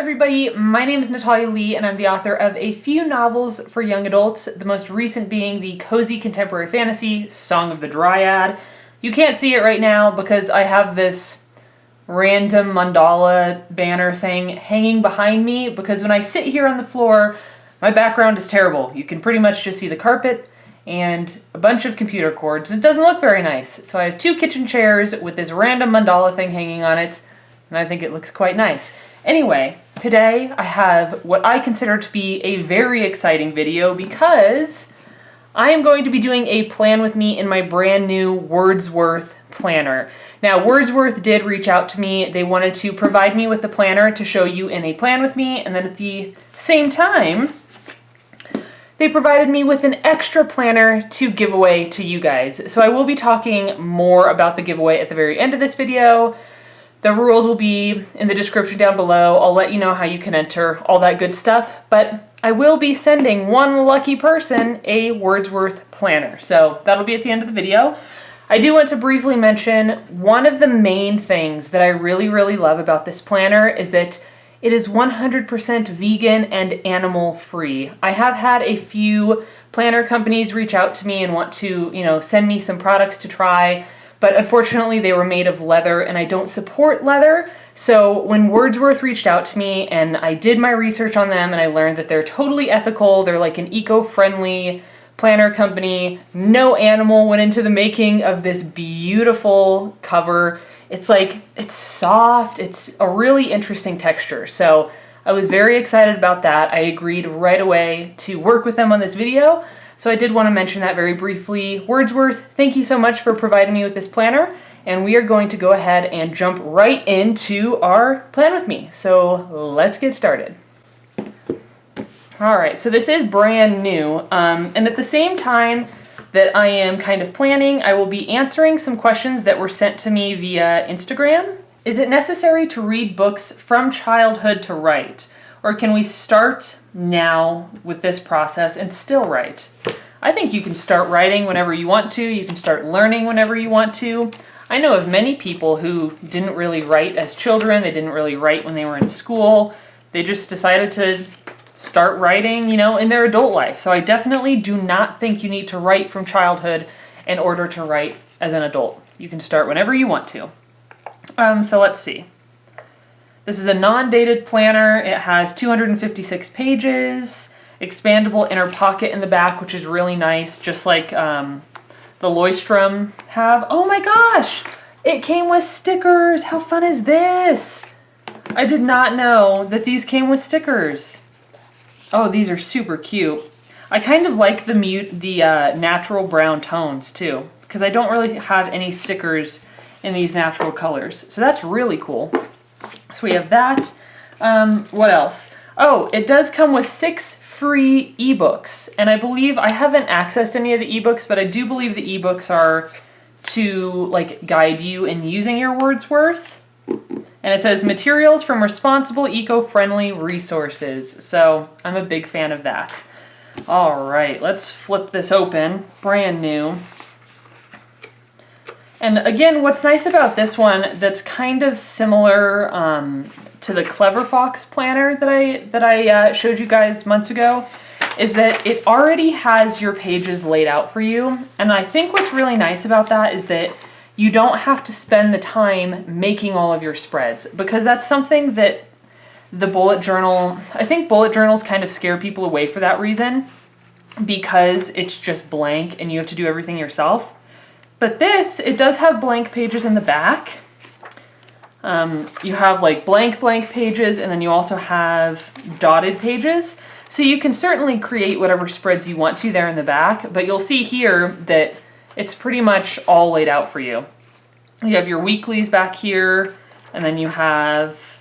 everybody, my name is Natalia Lee and I'm the author of a few novels for young adults, the most recent being the cozy contemporary fantasy Song of the Dryad. You can't see it right now because I have this random mandala banner thing hanging behind me because when I sit here on the floor, my background is terrible. You can pretty much just see the carpet and a bunch of computer cords. It doesn't look very nice. So I have two kitchen chairs with this random mandala thing hanging on it, and I think it looks quite nice. Anyway, today I have what I consider to be a very exciting video because I am going to be doing a plan with me in my brand new Wordsworth Planner. Now, Wordsworth did reach out to me. They wanted to provide me with the planner to show you in a plan with me, and then at the same time, they provided me with an extra planner to give away to you guys. So I will be talking more about the giveaway at the very end of this video. The rules will be in the description down below. I'll let you know how you can enter, all that good stuff. But I will be sending one lucky person a Wordsworth Planner. So that'll be at the end of the video. I do want to briefly mention one of the main things that I really, really love about this planner is that it is 100% vegan and animal free. I have had a few planner companies reach out to me and want to, send me some products to try. But unfortunately, they were made of leather, and I don't support leather. So when Wordsworth reached out to me, and I did my research on them, and I learned that they're totally ethical, they're like an eco-friendly planner company. No animal went into the making of this beautiful cover. It's soft, it's a really interesting texture. So I was very excited about that. I agreed right away to work with them on this video. So I did want to mention that very briefly. Wordsworth, thank you so much for providing me with this planner, and we are going to go ahead and jump right into our plan with me. So let's get started. All right, so this is brand new, and at the same time that I am kind of planning, I will be answering some questions that were sent to me via Instagram. Is it necessary to read books from childhood to write? Or can we start now with this process and still write? I think you can start writing whenever you want to. You can start learning whenever you want to. I know of many people who didn't really write as children. They didn't really write when they were in school. They just decided to start writing, in their adult life. So I definitely do not think you need to write from childhood in order to write as an adult. You can start whenever you want to. So let's see. This is a non-dated planner. It has 256 pages, expandable inner pocket in the back, which is really nice, just like the Leuchtturm have. Oh my gosh, it came with stickers. How fun is this? I did not know that these came with stickers. Oh, these are super cute. I kind of like the natural brown tones too, because I don't really have any stickers in these natural colors. So that's really cool. So we have that. What else? Oh, it does come with 6 free ebooks. And I believe, I haven't accessed any of the ebooks, but I do believe the ebooks are to guide you in using your Wordsworth. And it says materials from responsible eco-friendly resources. So I'm a big fan of that. All right, let's flip this open. Brand new. And again, what's nice about this one that's kind of similar to the Clever Fox planner that I showed you guys months ago is that it already has your pages laid out for you. And I think what's really nice about that is that you don't have to spend the time making all of your spreads, because that's something that the bullet journal, I think bullet journals kind of scare people away for that reason, because it's just blank and you have to do everything yourself. But this, it does have blank pages in the back. You have blank pages, and then you also have dotted pages. So you can certainly create whatever spreads you want to there in the back, but you'll see here that it's pretty much all laid out for you. You have your weeklies back here, and then you have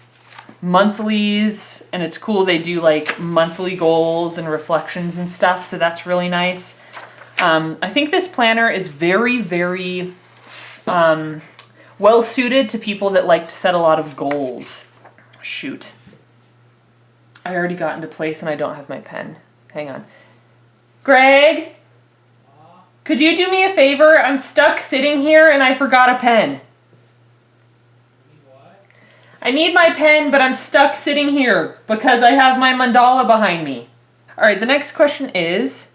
monthlies, and it's cool they do monthly goals and reflections and stuff, so that's really nice. I think this planner is very, very well suited to people that like to set a lot of goals. Shoot. I already got into place and I don't have my pen. Hang on. Greg, could you do me a favor? I'm stuck sitting here and I forgot a pen. I need my pen, but I'm stuck sitting here because I have my mandala behind me. All right, the next question is,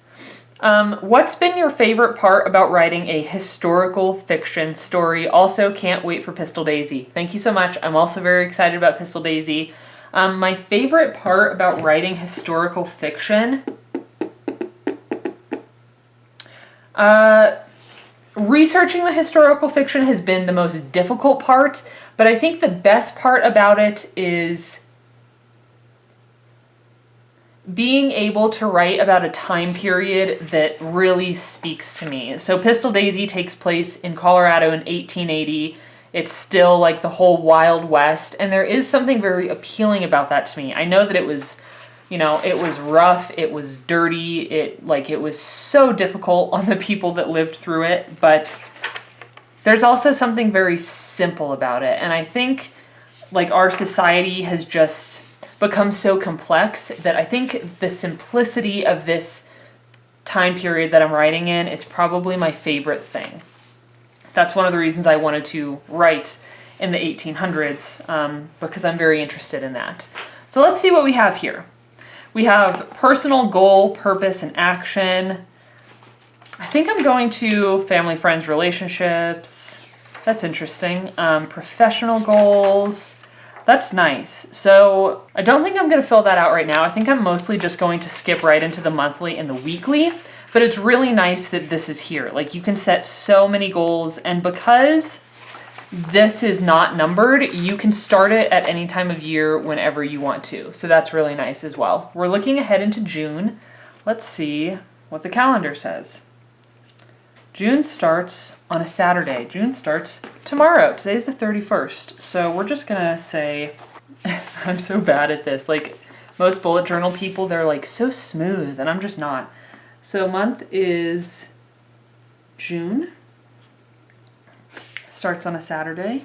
what's been your favorite part about writing a historical fiction story? Also, can't wait for Pistol Daisy. Thank you so much. I'm also very excited about Pistol Daisy. My favorite part about writing historical fiction, researching the historical fiction has been the most difficult part, but I think the best part about it is being able to write about a time period that really speaks to me. So Pistol Daisy takes place in Colorado in 1880. It's still like the whole Wild West, and there is something very appealing about that to me. I know that it was, you know, it was rough, it was dirty, it was so difficult on the people that lived through it, but there's also something very simple about it. And I think like our society has just become so complex that I think the simplicity of this time period that I'm writing in is probably my favorite thing. That's one of the reasons I wanted to write in the 1800s, because I'm very interested in that. So let's see what we have here. We have personal goal, purpose, and action. I think I'm going to family, friends, relationships. That's interesting. Professional goals. That's nice. So I don't think I'm going to fill that out right now. I think I'm mostly just going to skip right into the monthly and the weekly, but it's really nice that this is here. Like you can set so many goals, and because this is not numbered, you can start it at any time of year whenever you want to. So that's really nice as well. We're looking ahead into June. Let's see what the calendar says. June starts on a Saturday. June starts tomorrow. Today's the 31st. So we're just gonna say, I'm so bad at this. Like most bullet journal people, they're like so smooth, and I'm just not. So month is June. Starts on a Saturday.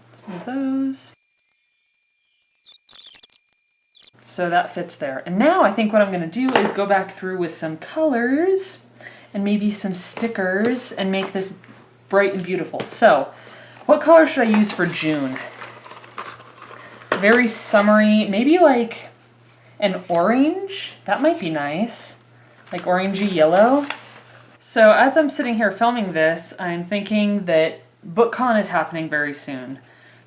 Let's move those. So that fits there. And now I think what I'm gonna do is go back through with some colors and maybe some stickers and make this bright and beautiful. So what color should I use for June? Very summery, maybe like an orange. That might be nice. Like orangey yellow. So as I'm sitting here filming this, I'm thinking that BookCon is happening very soon.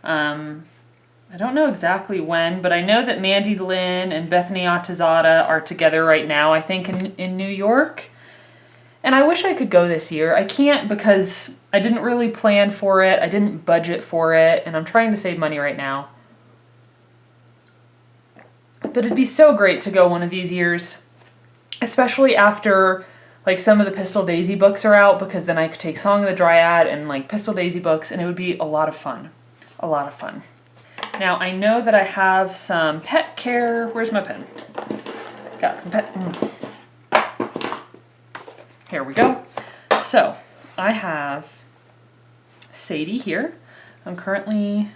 I don't know exactly when, but I know that Mandy Lynn and Bethany Atazada are together right now, I think in New York. And I wish I could go this year. I can't because I didn't really plan for it. I didn't budget for it, and I'm trying to save money right now. But it'd be so great to go one of these years, especially after like some of the Pistol Daisy books are out, because then I could take Song of the Dryad and like Pistol Daisy books, and it would be a lot of fun. A lot of fun. Now I know that I have some pet care. Where's my pen? Got some pet. Here we go. So I have Sadie here. I'm currently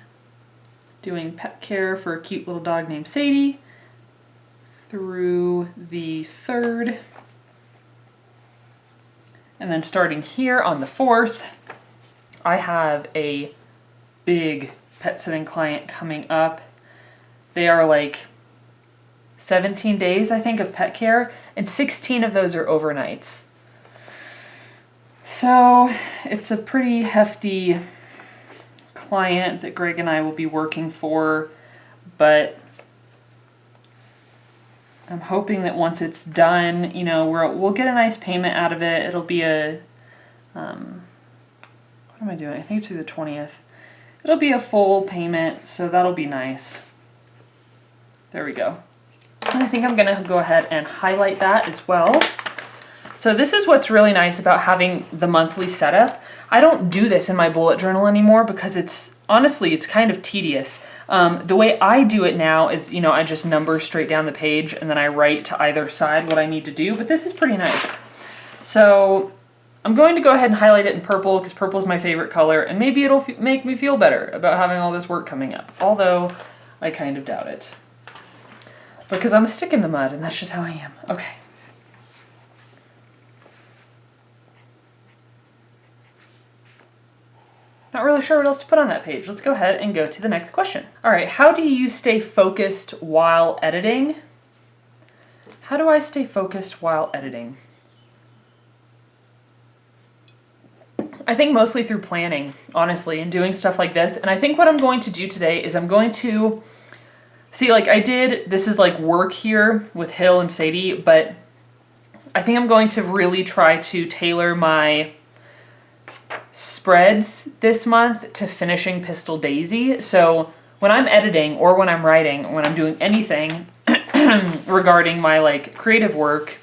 doing pet care for a cute little dog named Sadie through the 3rd. And then starting here on the 4th, I have a big pet sitting client coming up. They are like 17 days, I think, of pet care, and 16 of those are overnights. So it's a pretty hefty client that Greg and I will be working for, but I'm hoping that once it's done, you know, we'll get a nice payment out of it. It'll be a, what am I doing? I think it's through the 20th. It'll be a full payment, so that'll be nice. There we go. And I think I'm gonna go ahead and highlight that as well. So this is what's really nice about having the monthly setup. I don't do this in my bullet journal anymore because honestly, it's kind of tedious. The way I do it now is, you know, I just number straight down the page and then I write to either side what I need to do, but this is pretty nice. So I'm going to go ahead and highlight it in purple because purple is my favorite color, and maybe it'll make me feel better about having all this work coming up, although I kind of doubt it. Because I'm a stick in the mud and that's just how I am. Okay. Not really sure what else to put on that page. Let's go ahead and go to the next question. All right, how do you stay focused while editing? How do I stay focused while editing? I think mostly through planning, honestly, and doing stuff like this. And I think what I'm going to do today is I'm going to see, like this is like work here with Hill and Sadie, but I think I'm going to really try to tailor my spreads this month to finishing Pistol Daisy. So when I'm editing or when I'm writing, or when I'm doing anything regarding my like creative work,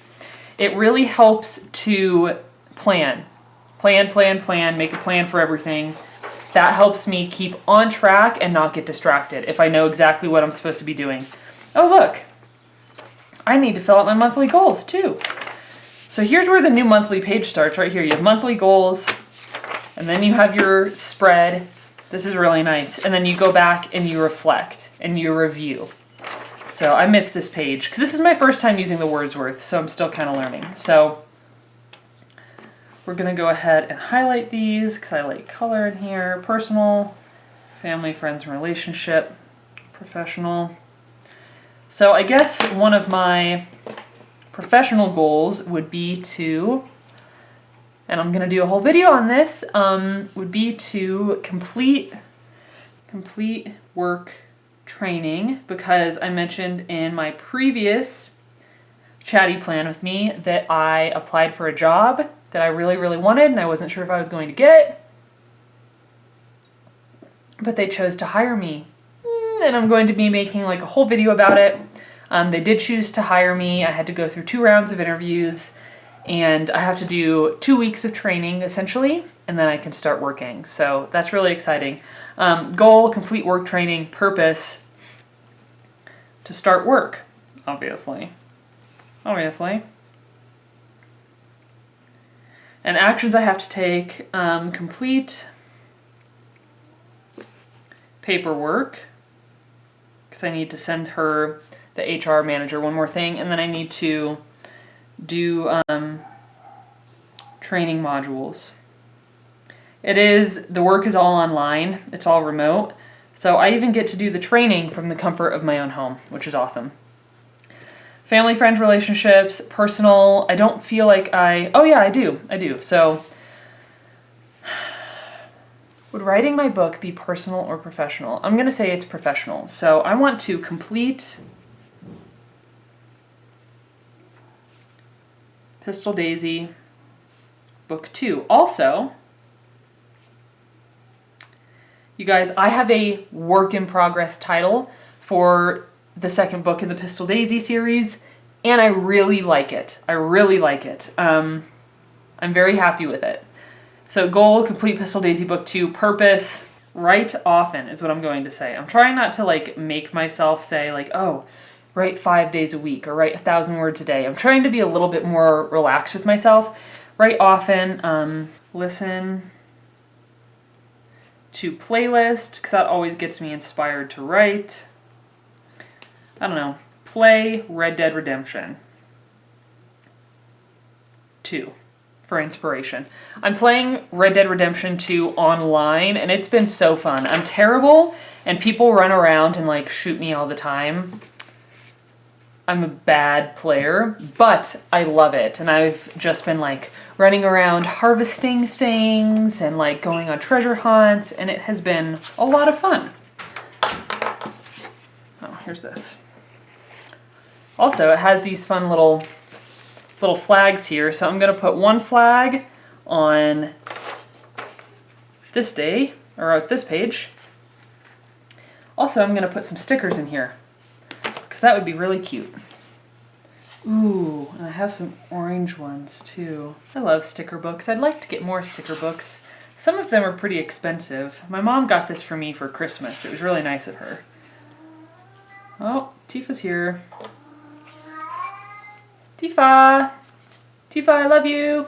it really helps to plan, make a plan for everything. That helps me keep on track and not get distracted if I know exactly what I'm supposed to be doing. Oh, look, I need to fill out my monthly goals too. So here's where the new monthly page starts, right here. You have monthly goals, and then you have your spread. This is really nice. And then you go back and you reflect and you review. So I missed this page because this is my first time using the Wordsworth, so I'm still kind of learning. So we're gonna go ahead and highlight these because I like color in here. Personal, family, friends, and relationship, professional. So I guess one of my professional goals would be to, and I'm gonna do a whole video on this, would be to complete work training, because I mentioned in my previous chatty plan with me that I applied for a job that I really, really wanted and I wasn't sure if I was going to get, but they chose to hire me. And I'm going to be making like a whole video about it. They did choose to hire me. I had to go through 2 rounds of interviews, and I have to do 2 weeks of training essentially, and then I can start working. So that's really exciting. Goal, complete work training, purpose, to start work, obviously. And actions I have to take, complete paperwork, because I need to send her, the HR manager, one more thing, and then I need to do training modules. The work is all online, it's all remote, so I even get to do the training from the comfort of my own home, which is awesome. Family, friends, relationships, personal, I don't feel like oh yeah, I do. So, would writing my book be personal or professional? I'm gonna say it's professional. So I want to complete Pistol Daisy, book 2. Also, you guys, I have a work in progress title for the second book in the Pistol Daisy series, and I really like it. I'm very happy with it. So goal, complete Pistol Daisy book 2. Purpose, write often is what I'm going to say. I'm trying not to like make myself say like, oh, write 5 days a week or write 1,000 words a day. I'm trying to be a little bit more relaxed with myself. Write often, listen to playlist, because that always gets me inspired to write. I don't know, play Red Dead Redemption 2 for inspiration. I'm playing Red Dead Redemption 2 online, and it's been so fun. I'm terrible, and people run around and like shoot me all the time. I'm a bad player, but I love it, and I've just been like running around harvesting things and like going on treasure hunts, and it has been a lot of fun. Oh, here's this. Also, it has these fun little flags here, so I'm going to put one flag on this day, or this page. Also, I'm going to put some stickers in here, because that would be really cute. Ooh, and I have some orange ones too. I love sticker books. I'd like to get more sticker books. Some of them are pretty expensive. My mom got this for me for Christmas. It was really nice of her. Oh, Tifa's here. Tifa! Tifa, I love you!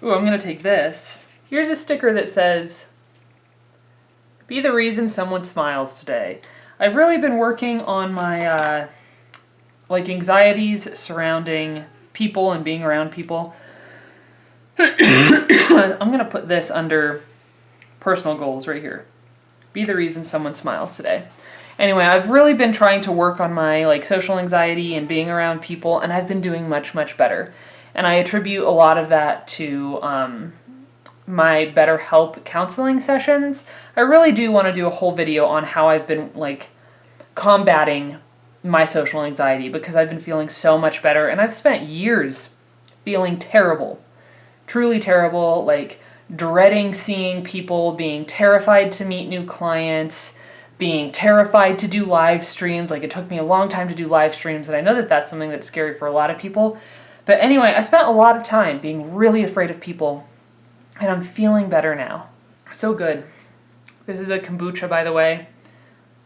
Ooh, I'm gonna take this. Here's a sticker that says, "Be the reason someone smiles today." I've really been working on my like anxieties surrounding people and being around people. I'm going to put this under personal goals right here. Be the reason someone smiles today. Anyway, I've really been trying to work on my like social anxiety and being around people, and I've been doing much, much better. And I attribute a lot of that to my BetterHelp counseling sessions. I really do want to do a whole video on how I've been like combating my social anxiety, because I've been feeling so much better, and I've spent years feeling terrible, truly terrible, like dreading seeing people, being terrified to meet new clients, being terrified to do live streams. Like, it took me a long time to do live streams, and I know that that's something that's scary for a lot of people. But anyway, I spent a lot of time being really afraid of people, and I'm feeling better now. So good. This is a kombucha, by the way.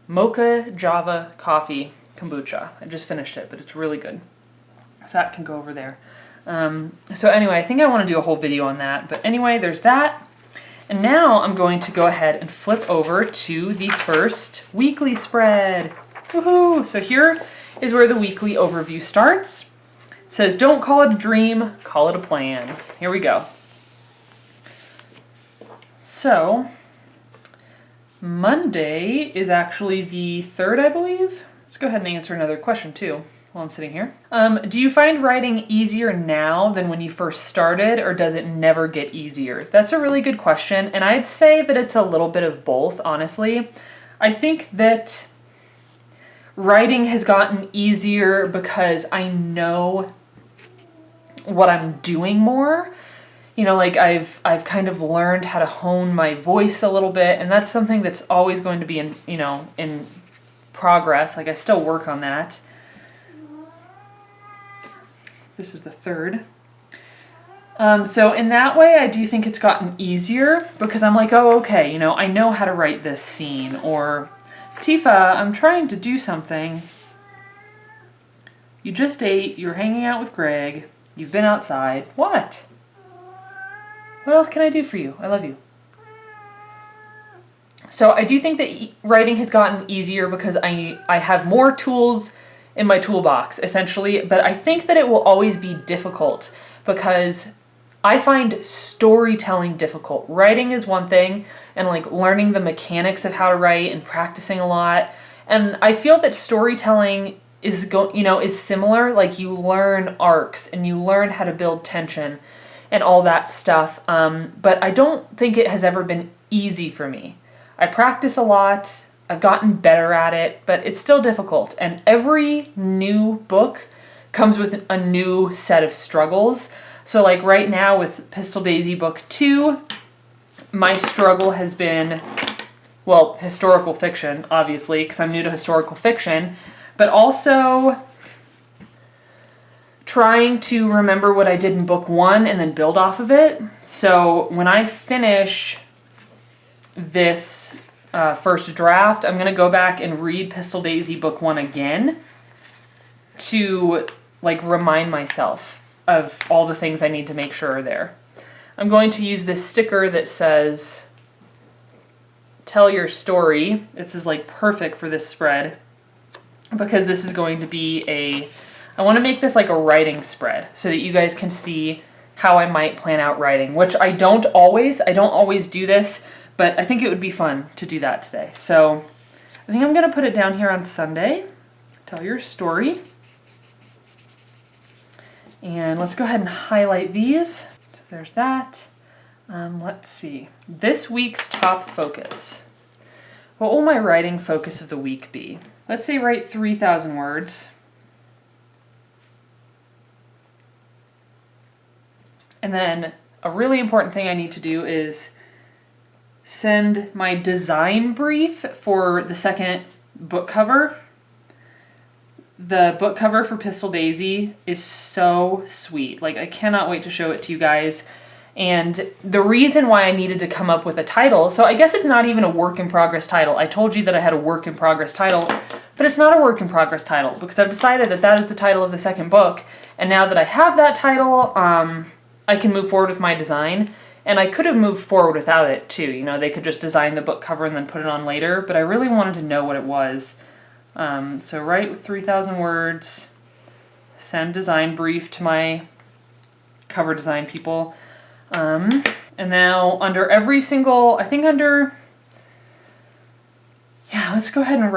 Mocha Java coffee kombucha. I just finished it, but it's really good. So that can go over there. So anyway, I think I want to do a whole video on that. But anyway, there's that. And now I'm going to go ahead and flip over to the first weekly spread. Woohoo! So here is where the weekly overview starts. It says, don't call it a dream, call it a plan. Here we go. So Monday is actually the 3rd, I believe. Let's go ahead and answer another question too while I'm sitting here. Do you find writing easier now than when you first started, or does it never get easier? That's a really good question, and I'd say that it's a little bit of both, honestly. I think that writing has gotten easier because I know what I'm doing more. You know, like I've kind of learned how to hone my voice a little bit, and that's something that's always going to be in progress. Like, I still work on that. This is the 3rd. So in that way, I do think it's gotten easier, because I'm like, oh, okay, I know how to write this scene. Or, Tifa, I'm trying to do something. You just ate, you're hanging out with Greg, you've been outside. What? What else can I do for you? I love you. So I do think that writing has gotten easier because I have more tools in my toolbox, essentially, but I think that it will always be difficult because I find storytelling difficult. Writing is one thing, and like learning the mechanics of how to write and practicing a lot. And I feel that storytelling is similar. Like, you learn arcs and you learn how to build tension and all that stuff. But I don't think it has ever been easy for me. I practice a lot. I've gotten better at it, but it's still difficult. And every new book comes with a new set of struggles. So like right now with Pistol Daisy Book 2, my struggle has been, well, historical fiction, obviously, because I'm new to historical fiction, but also trying to remember what I did in book 1 and then build off of it. So when I finish this first draft, I'm going to go back and read Pistol Daisy Book 1 again to like remind myself of all the things I need to make sure are there. I'm going to use this sticker that says, tell your story. This is like perfect for this spread because this is going to be I want to make this like a writing spread so that you guys can see how I might plan out writing, which I don't always do this, but I think it would be fun to do that today. So I think I'm going to put it down here on Sunday. Tell your story. And let's go ahead and highlight these. So there's that. Let's see. This week's top focus. What will my writing focus of the week be? Let's say write 3,000 words. And then a really important thing I need to do is send my design brief for the second book cover. The book cover for Pistol Daisy is so sweet. Like, I cannot wait to show it to you guys. And the reason why I needed to come up with a title, so I guess it's not even a work in progress title. I told you that I had a work in progress title, but it's not a work in progress title because I've decided that that is the title of the second book. And now that I have that title, I can move forward with my design. And I could have moved forward without it too. You know, they could just design the book cover and then put it on later, but I really wanted to know what it was. So write with 3,000 words, send design brief to my cover design people. And now under every single, I think under, yeah, let's go ahead and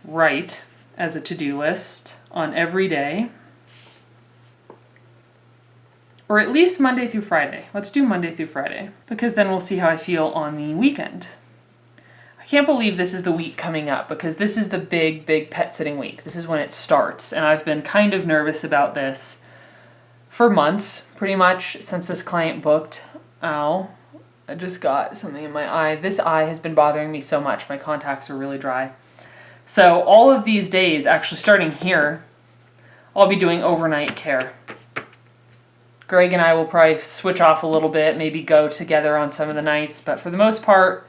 write as a to-do list on every day. Or at least Monday through Friday. Let's do Monday through Friday, because then we'll see how I feel on the weekend. I can't believe this is the week coming up, because this is the big pet sitting week. This is when it starts, and I've been kind of nervous about this for months, pretty much since this client booked. Ow, I just got something in my eye. This eye has been bothering me so much. My contacts are really dry. So all of these days, actually starting here, I'll be doing overnight care. Greg and I will probably switch off a little bit, maybe go together on some of the nights, but for the most part,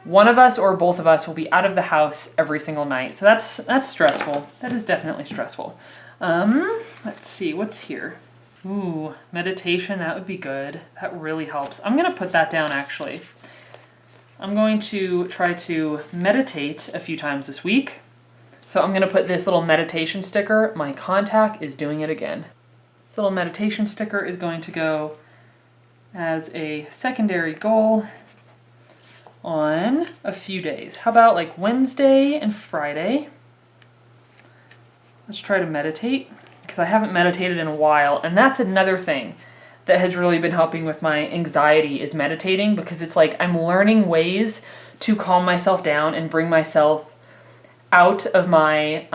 one of us or both of us will be out of the house every single night. So that's stressful. That is definitely stressful. Let's see, what's here? Ooh, meditation, that would be good. That really helps. I'm going to put that down actually. I'm going to try to meditate a few times this week. So I'm going to put this little meditation sticker. My contact is doing it again. This little meditation sticker is going to go as a secondary goal on a few days. How about like Wednesday and Friday? Let's try to meditate, because I haven't meditated in a while, and that's another thing that has really been helping with my anxiety is meditating, because it's like I'm learning ways to calm myself down and bring myself out of my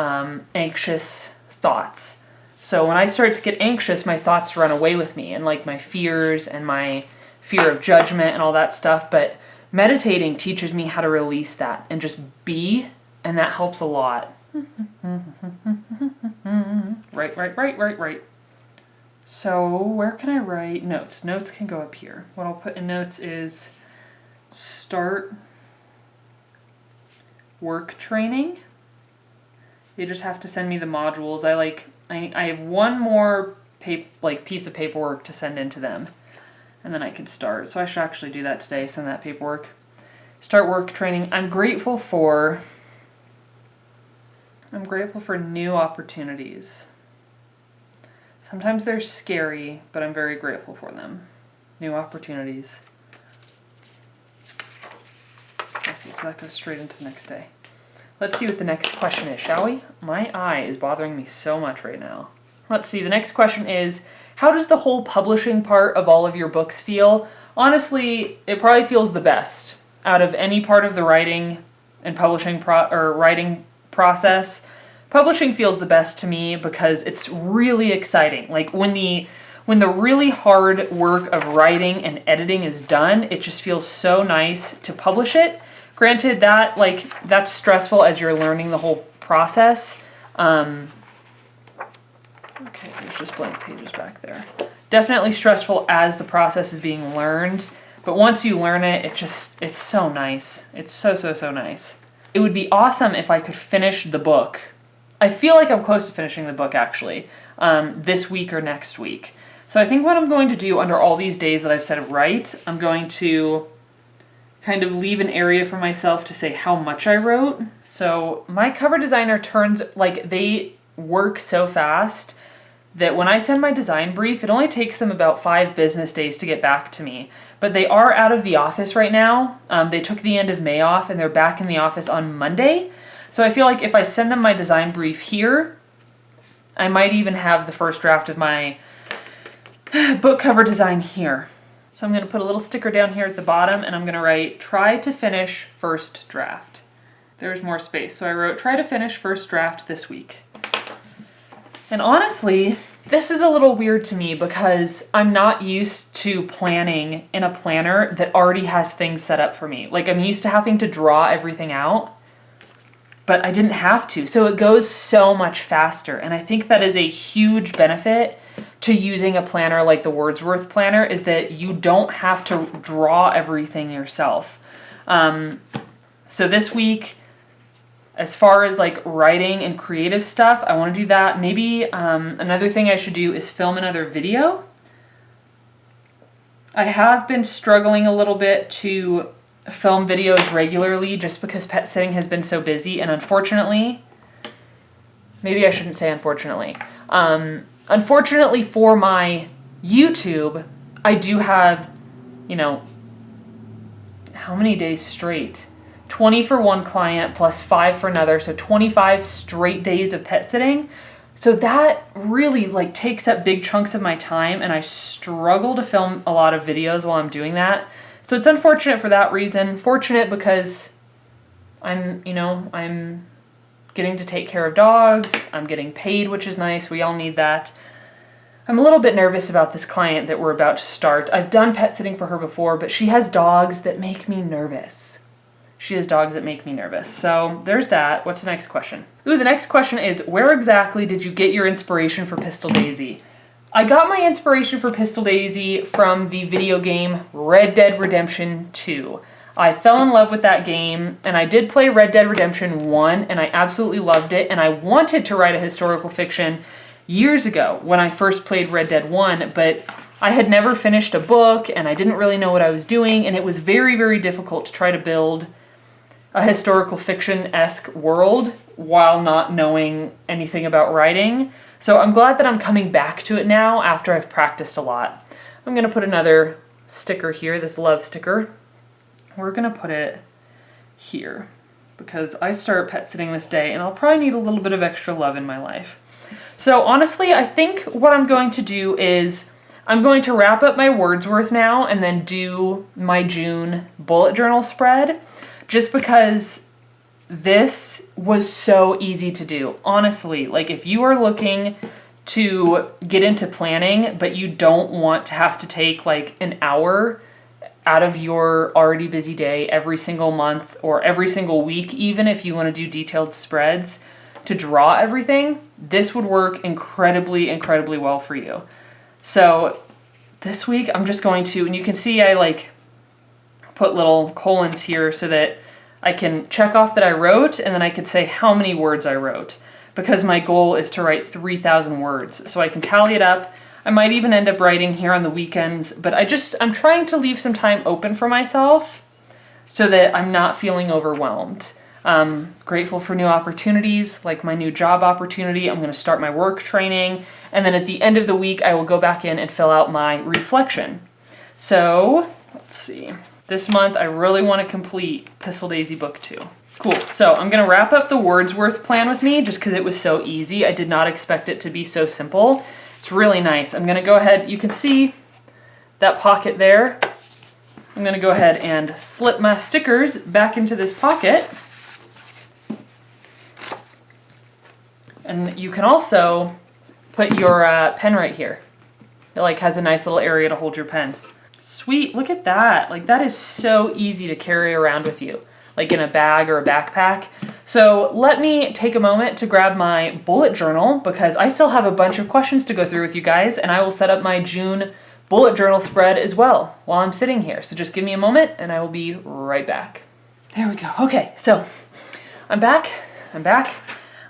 anxious thoughts. So when I start to get anxious, my thoughts run away with me, and like my fears and my fear of judgment and all that stuff. But meditating teaches me how to release that and just be, and that helps a lot. Right. So where can I write notes? Notes can go up here. What I'll put in notes is start work training. They just have to send me the modules. I have one more piece of paperwork to send in to them, and then I can start. So I should actually do that today, send that paperwork. Start work training. I'm grateful for new opportunities. Sometimes they're scary, but I'm very grateful for them. New opportunities. I see, so that goes straight into the next day. Let's see what the next question is, shall we? My eye is bothering me so much right now. Let's see, the next question is, how does the whole publishing part of all of your books feel? Honestly, it probably feels the best out of any part of the writing and publishing writing process. Publishing feels the best to me because it's really exciting. Like when the really hard work of writing and editing is done, it just feels so nice to publish it. Granted, that's stressful as you're learning the whole process. Okay, there's just blank pages back there. Definitely stressful as the process is being learned, but once you learn it, it's so nice. It's so nice. It would be awesome if I could finish the book. I feel like I'm close to finishing the book actually, this week or next week. So I think what I'm going to do under all these days that I've said write, I'm going to kind of leave an area for myself to say how much I wrote. So my cover designer they work so fast that when I send my design brief, it only takes them about 5 business days to get back to me. But they are out of the office right now. They took the end of May off and they're back in the office on Monday. So I feel like if I send them my design brief here, I might even have the first draft of my book cover design here. So I'm going to put a little sticker down here at the bottom and I'm going to write, try to finish first draft. There's more space. So I wrote, try to finish first draft this week. And honestly, this is a little weird to me because I'm not used to planning in a planner that already has things set up for me. Like I'm used to having to draw everything out, but I didn't have to. So it goes so much faster. And I think that is a huge benefit to using a planner like the Wordsworth Planner, is that you don't have to draw everything yourself. So this week, as far as like writing and creative stuff, I want to do that. Maybe another thing I should do is film another video. I have been struggling a little bit to film videos regularly just because pet sitting has been so busy, and unfortunately, maybe I shouldn't say unfortunately. Unfortunately for my YouTube, I do have you know, how many days straight? 20 for one client plus 5 for another, so 25 straight days of pet sitting. So that really like takes up big chunks of my time, and I struggle to film a lot of videos while I'm doing that. So it's unfortunate for that reason. Fortunate because I'm getting to take care of dogs. I'm getting paid, which is nice. We all need that. I'm a little bit nervous about this client that we're about to start. I've done pet sitting for her before, but she has dogs that make me nervous. So there's that. What's the next question? Ooh, the next question is, where exactly did you get your inspiration for Pistol Daisy? I got my inspiration for Pistol Daisy from the video game Red Dead Redemption 2. I fell in love with that game, and I did play Red Dead Redemption 1, and I absolutely loved it, and I wanted to write a historical fiction years ago when I first played Red Dead 1, but I had never finished a book, and I didn't really know what I was doing, and it was very, very difficult to try to build a historical fiction-esque world while not knowing anything about writing. So I'm glad that I'm coming back to it now after I've practiced a lot. I'm going to put another sticker here, this love sticker. We're going to put it here because I start pet sitting this day and I'll probably need a little bit of extra love in my life. So honestly, I think what I'm going to do is I'm going to wrap up my Wordsworth now and then do my June bullet journal spread, just because this was so easy to do. Honestly, like if you are looking to get into planning, but you don't want to have to take like an hour out of your already busy day every single month or every single week, even if you want to do detailed spreads to draw everything, this would work incredibly, incredibly well for you. So this week I'm just going to, and you can see I like put little colons here so that I can check off that I wrote, and then I could say how many words I wrote, because my goal is to write 3,000 words. So I can tally it up. I might even end up writing here on the weekends, but I'm trying to leave some time open for myself so that I'm not feeling overwhelmed. Grateful for new opportunities, like my new job opportunity. I'm going to start my work training, and then at the end of the week, I will go back in and fill out my reflection. So let's see. This month, I really want to complete Pistol Daisy Book 2. Cool. So I'm going to wrap up the Wordsworth Plan with me just because it was so easy. I did not expect it to be so simple. It's really nice. I'm going to go ahead. You can see that pocket there. I'm going to go ahead and slip my stickers back into this pocket. And you can also put your pen right here. It like has a nice little area to hold your pen. Sweet, look at that. Like that is so easy to carry around with you, like in a bag or a backpack. So let me take a moment to grab my bullet journal because I still have a bunch of questions to go through with you guys, and I will set up my June bullet journal spread as well while I'm sitting here. So just give me a moment and I will be right back. There we go. Okay, so I'm back.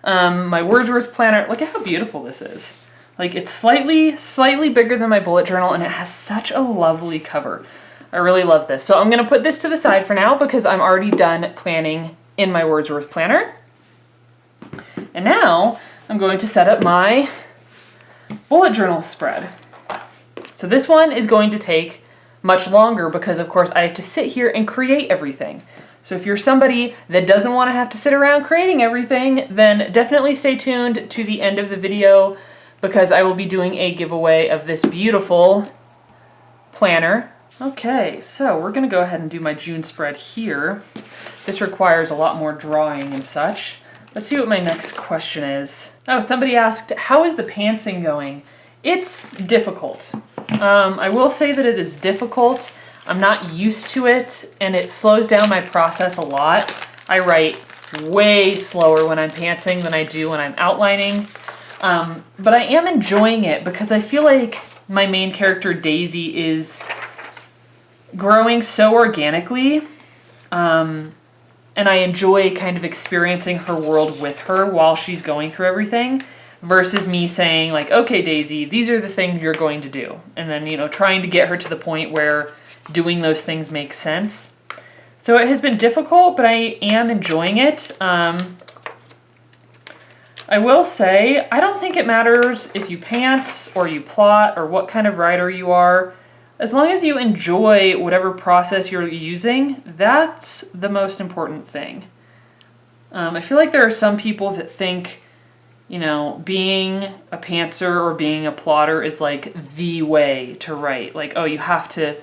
My Wordsworth Planner, look at how beautiful this is. Like it's slightly bigger than my bullet journal, and it has such a lovely cover. I really love this. So I'm going to put this to the side for now because I'm already done planning in my Wordsworth Planner. And now I'm going to set up my bullet journal spread. So this one is going to take much longer because of course I have to sit here and create everything. So if you're somebody that doesn't want to have to sit around creating everything, then definitely stay tuned to the end of the video because I will be doing a giveaway of this beautiful planner. Okay, so we're going to go ahead and do my June spread here. This requires a lot more drawing and such. Let's see what my next question is. Oh, somebody asked, how is the pantsing going? It's difficult. I will say that it is difficult. I'm not used to it, and it slows down my process a lot. I write way slower when I'm pantsing than I do when I'm outlining. But I am enjoying it because I feel like my main character Daisy is growing so organically, and I enjoy kind of experiencing her world with her while she's going through everything versus me saying like, okay, Daisy, these are the things you're going to do. And then, you know, trying to get her to the point where doing those things makes sense. So it has been difficult, but I am enjoying it. I will say, I don't think it matters if you pants or you plot or what kind of writer you are. as long as you enjoy whatever process you're using, that's the most important thing. I feel like there are some people that think, you know, being a pantser or being a plotter is like the way to write. Like, oh, you have to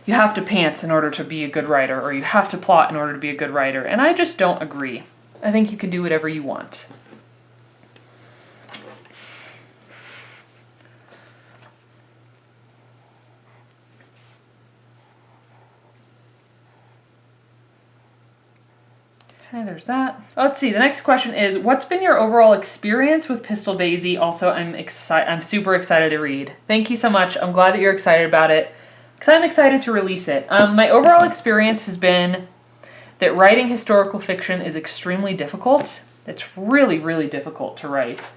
pants in order to be a good writer, or you have to plot in order to be a good writer. And I just don't agree. I think you can do whatever you want. Okay, there's that. Let's see, the next question is, what's been your overall experience with Pistol Daisy? Also, I'm super excited to read. Thank you so much. I'm glad that you're excited about it, because I'm excited to release it. My overall experience has been that writing historical fiction is extremely difficult. It's really, really difficult to write,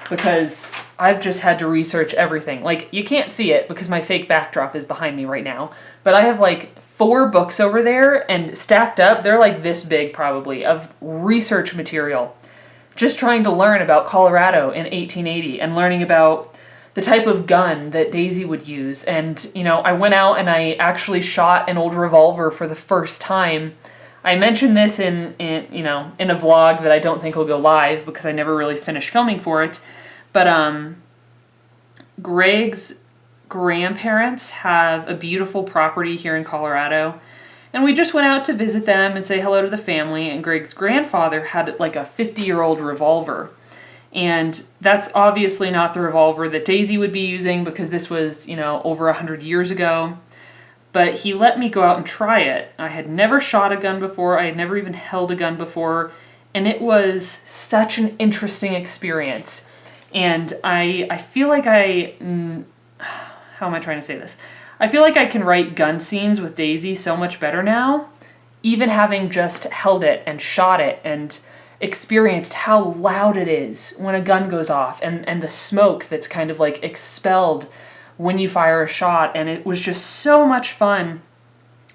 because I've just had to research everything. Like, you can't see it because my fake backdrop is behind me right now, but I have like 4 books over there, and stacked up, they're like this big probably, of research material. Just trying to learn about Colorado in 1880 and learning about the type of gun that Daisy would use. And, you know, I went out and I actually shot an old revolver for the first time. I mentioned this in a vlog that I don't think will go live because I never really finished filming for it. But Greg's grandparents have a beautiful property here in Colorado, and we just went out to visit them and say hello to the family. And Greg's grandfather had like a 50-year-old revolver, and that's obviously not the revolver that Daisy would be using, because this was, you know, over 100 years ago. But he let me go out and try it. I had never shot a gun before. I had never even held a gun before, and it was such an interesting experience. And I feel like how am I trying to say this? I feel like I can write gun scenes with Daisy so much better now, even having just held it and shot it and experienced how loud it is when a gun goes off, and the smoke that's kind of like expelled when you fire a shot. And it was just so much fun.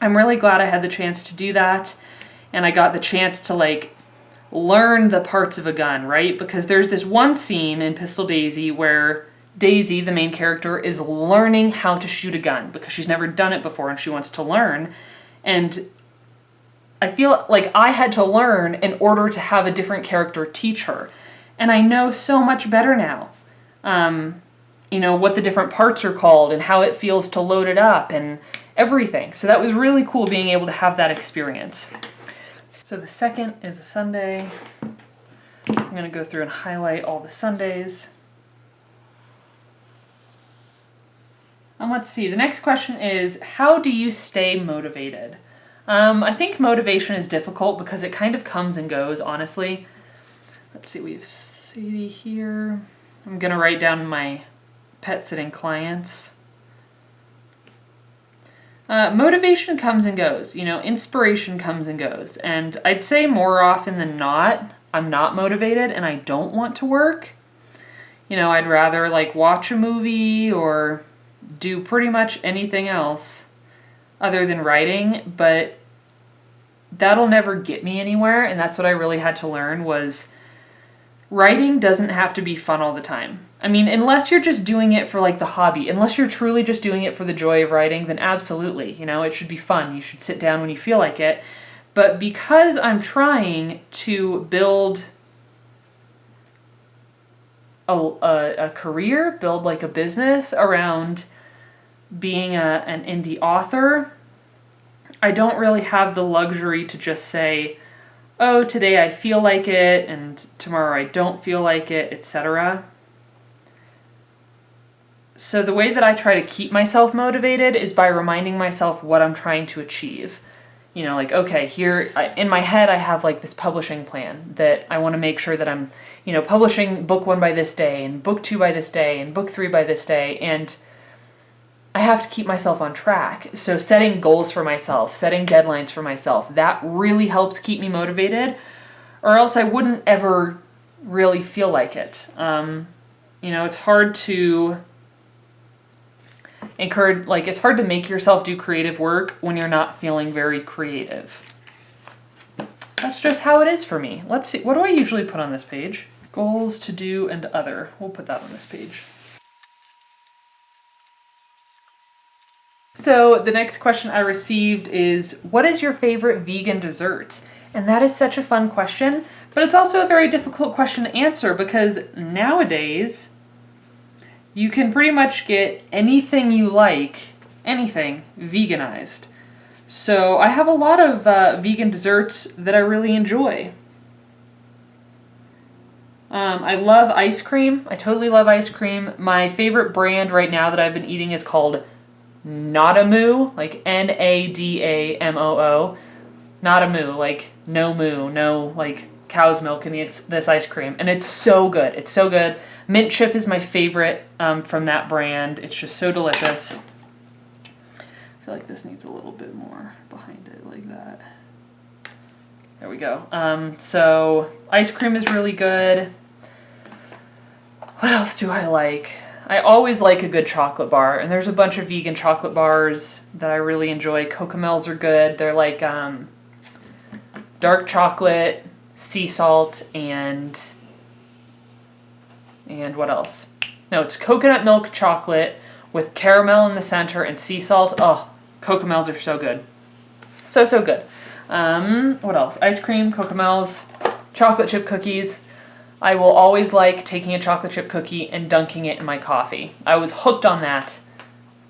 I'm really glad I had the chance to do that, and I got the chance to like learn the parts of a gun, right? Because there's this one scene in Pistol Daisy where Daisy, the main character, is learning how to shoot a gun because she's never done it before and she wants to learn. And I feel like I had to learn in order to have a different character teach her. And I know so much better now, you know, what the different parts are called and how it feels to load it up and everything. So that was really cool being able to have that experience. So the second is a Sunday. I'm going to go through and highlight all the Sundays. And let's see, the next question is, how do you stay motivated? I think motivation is difficult because it kind of comes and goes, honestly. Let's see, we have Sadie here. I'm going to write down my pet sitting clients. Motivation comes and goes, you know, inspiration comes and goes. And I'd say more often than not, I'm not motivated and I don't want to work. You know, I'd rather like watch a movie or do pretty much anything else other than writing, but that'll never get me anywhere. And that's what I really had to learn, was writing doesn't have to be fun all the time. I mean, unless you're just doing it for like the hobby, unless you're truly just doing it for the joy of writing, then absolutely, you know, it should be fun. You should sit down when you feel like it. But because I'm trying to build a career, build like a business around being an indie author, I don't really have the luxury to just say, oh, today I feel like it and tomorrow I don't feel like it, etc. So the way that I try to keep myself motivated is by reminding myself what I'm trying to achieve. You know, like, okay, here in my head I have like this publishing plan that I want to make sure that I'm, you know, publishing book 1 by this day and book 2 by this day and book 3 by this day, and I have to keep myself on track. So setting goals for myself, setting deadlines for myself, that really helps keep me motivated, or else I wouldn't ever really feel like it. You know, it's hard to encourage, like, it's hard to make yourself do creative work when you're not feeling very creative. That's just how it is for me. Let's see, what do I usually put on this page? Goals, to do, and other. We'll put that on this page. So the next question I received is, what is your favorite vegan dessert? And that is such a fun question, but it's also a very difficult question to answer because nowadays you can pretty much get anything you like, anything, veganized. So I have a lot of vegan desserts that I really enjoy. I love ice cream. I totally love ice cream. My favorite brand right now that I've been eating is called Nadamoo, like Nadamoo. Nadamoo, like no moo, no like cow's milk in this ice cream. And it's so good. It's so good. Mint chip is my favorite from that brand. It's just so delicious. I feel like this needs a little bit more behind it, like that. There we go. So ice cream is really good. What else do I like? I always like a good chocolate bar, and there's a bunch of vegan chocolate bars that I really enjoy. Cocomels are good. They're like dark chocolate, sea salt, and what else? No, it's coconut milk chocolate with caramel in the center and sea salt. Oh, Cocomels are so good. So good. What else? Ice cream, Cocomels, chocolate chip cookies. I will always like taking a chocolate chip cookie and dunking it in my coffee. I was hooked on that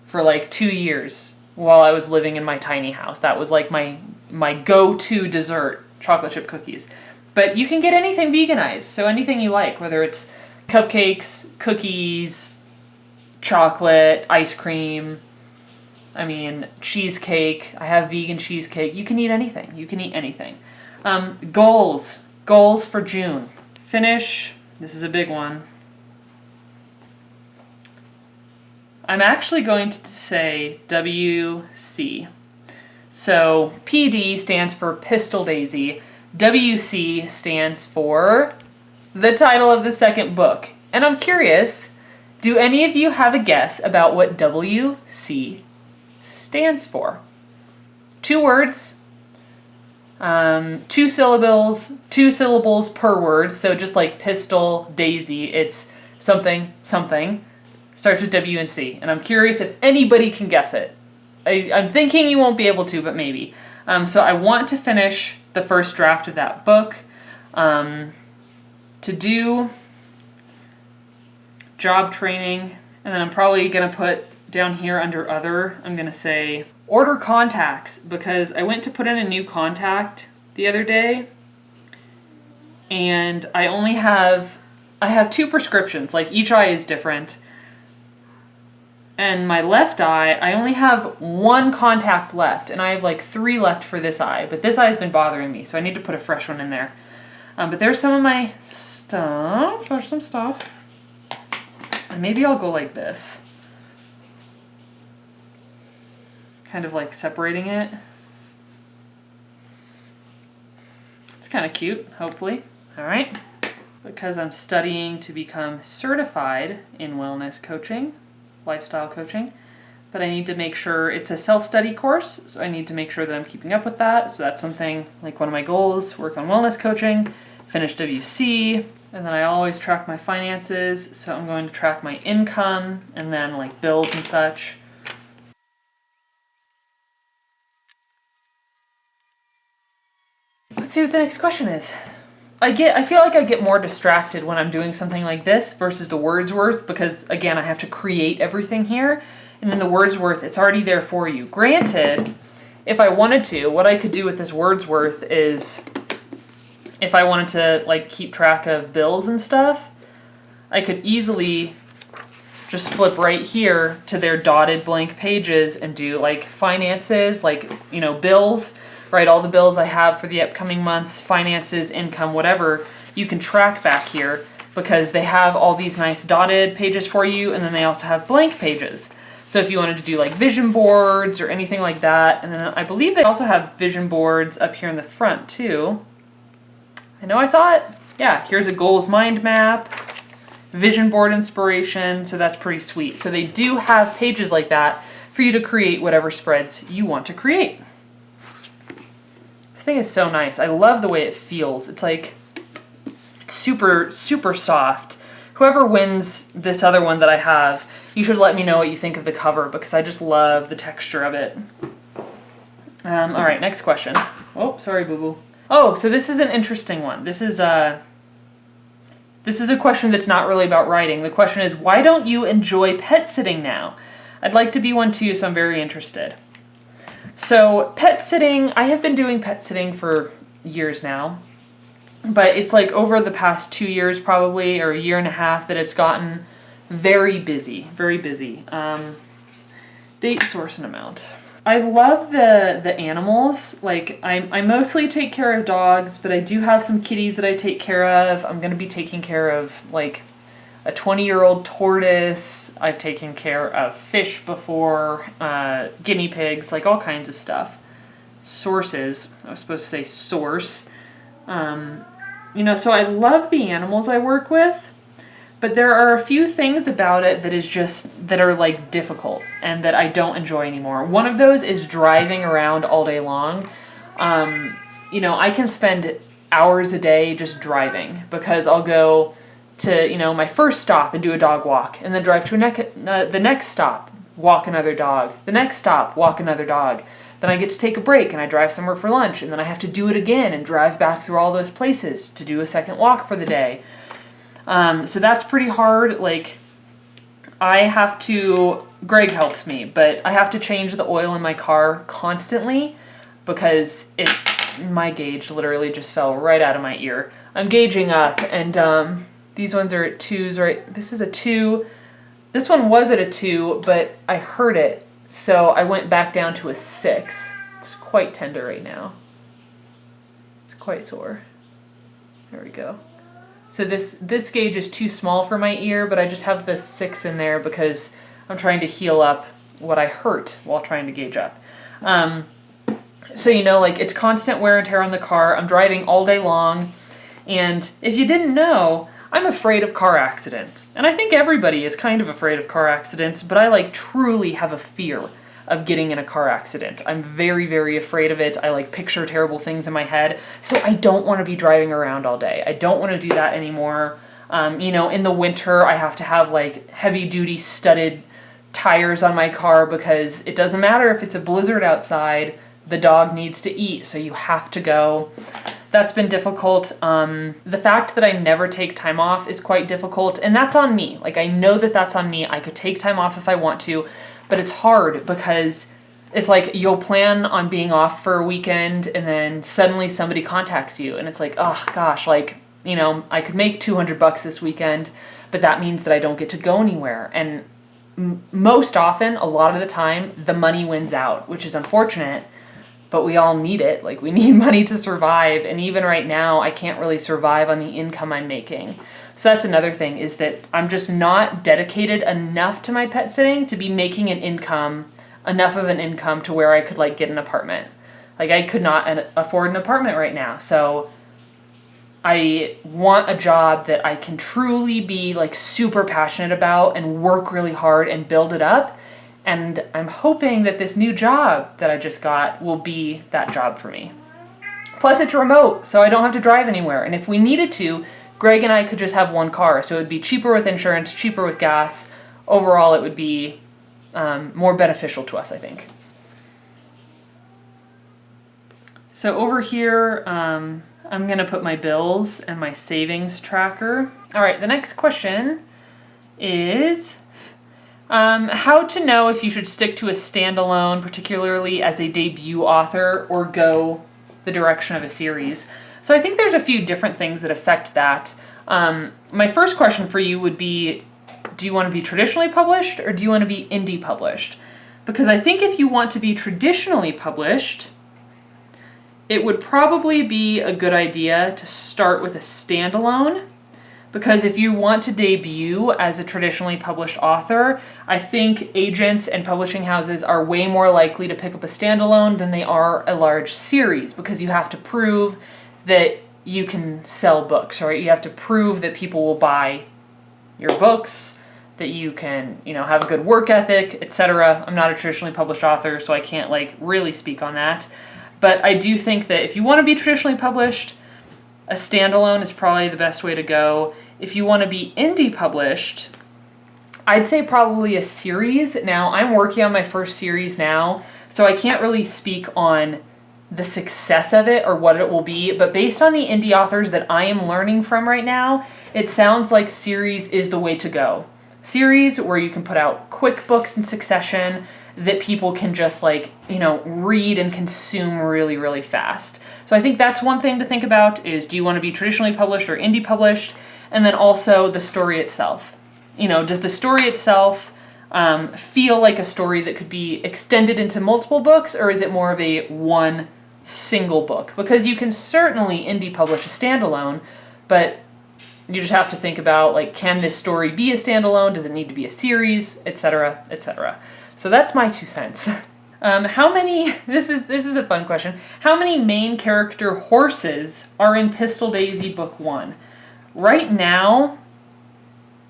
for like 2 years while I was living in my tiny house. That was like my go-to dessert, chocolate chip cookies. But you can get anything veganized, so anything you like, whether it's cupcakes, cookies, chocolate, ice cream, I mean, cheesecake. I have vegan cheesecake. You can eat anything. You can eat anything. Goals for June. Finish, this is a big one. I'm actually going to say WC. So PD stands for Pistol Daisy. WC stands for the title of the second book. And I'm curious, do any of you have a guess about what WC stands for? 2 words. 2 syllables per word, so just like pistol, daisy, it's something, starts with W and C, and I'm curious if anybody can guess it. I'm thinking you won't be able to, but maybe. So I want to finish the first draft of that book. To do job training, and then I'm probably going to put down here under other, I'm going to say order contacts, because I went to put in a new contact the other day and I have 2 prescriptions, like each eye is different. And my left eye, I only have 1 contact left, and I have like 3 left for this eye, but this eye has been bothering me, so I need to put a fresh one in there. But there's some of my stuff, there's some stuff. And maybe I'll go like this. Kind of like separating it. It's kind of cute, hopefully. All right. Because I'm studying to become certified in wellness coaching, lifestyle coaching, but I need to make sure it's a self-study course, so I need to make sure that I'm keeping up with that. So that's something like one of my goals, work on wellness coaching, finish WC, and then I always track my finances, so I'm going to track my income and then like bills and such. Let's see what the next question is. I feel like I get more distracted when I'm doing something like this versus the Wordsworth, because again, I have to create everything here, and then the Wordsworth, it's already there for you. Granted, if I wanted to, what I could do with this Wordsworth is, if I wanted to like keep track of bills and stuff, I could easily just flip right here to their dotted blank pages and do like finances, like, you know, bills, right? All the bills I have for the upcoming months, finances, income, whatever, you can track back here because they have all these nice dotted pages for you, and then they also have blank pages. So if you wanted to do like vision boards or anything like that, and then I believe they also have vision boards up here in the front too. I know I saw it. Yeah, here's a goals mind map, vision board inspiration, so that's pretty sweet. So they do have pages like that for you to create whatever spreads you want to create. This thing is so nice. I love the way it feels. It's like super, super soft. whoever wins this other one that I have, you should let me know what you think of the cover because I just love the texture of it. All right, next question. Oh, sorry, boo-boo. Oh, so this is an interesting one. This is a question that's not really about writing. The question is, why don't you enjoy pet sitting now? I'd like to be one too, so I'm very interested. So pet sitting, I have been doing pet sitting for years now, but it's like over the past 2 years probably, or a year and a half, that it's gotten very busy, very busy. Date, source, and amount. I love the animals. Like I mostly take care of dogs, but I do have some kitties that I take care of. I'm going to be taking care of like a 20-year-old tortoise. I've taken care of fish before, guinea pigs, like all kinds of stuff. Sources, I was supposed to say source. You know, so I love the animals I work with, but there are a few things about it that are like difficult and that I don't enjoy anymore. One of those is driving around all day long. You know, I can spend hours a day just driving because I'll go to, you know, my first stop and do a dog walk, and then drive to the next stop, walk another dog, the next stop, walk another dog. Then I get to take a break and I drive somewhere for lunch, and then I have to do it again and drive back through all those places to do a second walk for the day. So that's pretty hard. Like Greg helps me, but I have to change the oil in my car constantly because my gauge literally just fell right out of my ear. I'm gauging up, and these ones are at 2s, right? This is a 2. This one was at a 2, but I hurt it, so I went back down to a 6. It's quite tender right now. It's quite sore. There we go. So this gauge is too small for my ear, but I just have the 6 in there because I'm trying to heal up what I hurt while trying to gauge up. So, you know, like it's constant wear and tear on the car. I'm driving all day long. And if you didn't know, I'm afraid of car accidents. And I think everybody is kind of afraid of car accidents, but I like truly have a fear of getting in a car accident. I'm very, very afraid of it. I like picture terrible things in my head. So I don't want to be driving around all day. I don't want to do that anymore. You know, in the winter, I have to have like heavy duty studded tires on my car because it doesn't matter if it's a blizzard outside, the dog needs to eat. So you have to go. That's been difficult. The fact that I never take time off is quite difficult, and that's on me. Like I know that that's on me. I could take time off if I want to, but it's hard because it's like you'll plan on being off for a weekend and then suddenly somebody contacts you and it's like, oh gosh, like, you know, I could make $200 this weekend, but that means that I don't get to go anywhere. And most often, a lot of the time, the money wins out, which is unfortunate, but we all need it. Like we need money to survive. And even right now, I can't really survive on the income I'm making. So that's another thing, is that I'm just not dedicated enough to my pet sitting to be making an income, enough of an income to where I could like get an apartment. Like I could not afford an apartment right now. So I want a job that I can truly be like super passionate about and work really hard and build it up. And I'm hoping that this new job that I just got will be that job for me. Plus it's remote, so I don't have to drive anywhere. And if we needed to, Greg and I could just have one car. So it would be cheaper with insurance, cheaper with gas. Overall, it would be more beneficial to us, I think. So over here, I'm going to put my bills and my savings tracker. All right, the next question is how to know if you should stick to a standalone, particularly as a debut author, or go the direction of a series. So I think there's a few different things that affect that. My first question for you would be, do you want to be traditionally published or do you want to be indie published? Because I think if you want to be traditionally published, it would probably be a good idea to start with a standalone. Because if you want to debut as a traditionally published author, I think agents and publishing houses are way more likely to pick up a standalone than they are a large series, because you have to prove that you can sell books, right? You have to prove that people will buy your books, that you can, you know, have a good work ethic, etc. I'm not a traditionally published author, so I can't like really speak on that. But I do think that if you want to be traditionally published, a standalone is probably the best way to go. If you want to be indie published, I'd say probably a series. Now, I'm working on my first series now, so I can't really speak on the success of it or what it will be, but based on the indie authors that I am learning from right now, it sounds like series is the way to go. Series where you can put out quick books in succession that people can just like, read and consume really, really fast. So I think that's one thing to think about is, do you want to be traditionally published or indie published? And then also the story itself. Does the story itself feel like a story that could be extended into multiple books, or is it more of a one single book? Because you can certainly indie publish a standalone, but you just have to think about, like, can this story be a standalone? Does it need to be a series, etc., etc.? So that's my 2 cents. How many, this is a fun question, how many main character horses are in Pistol Daisy Book 1? Right now,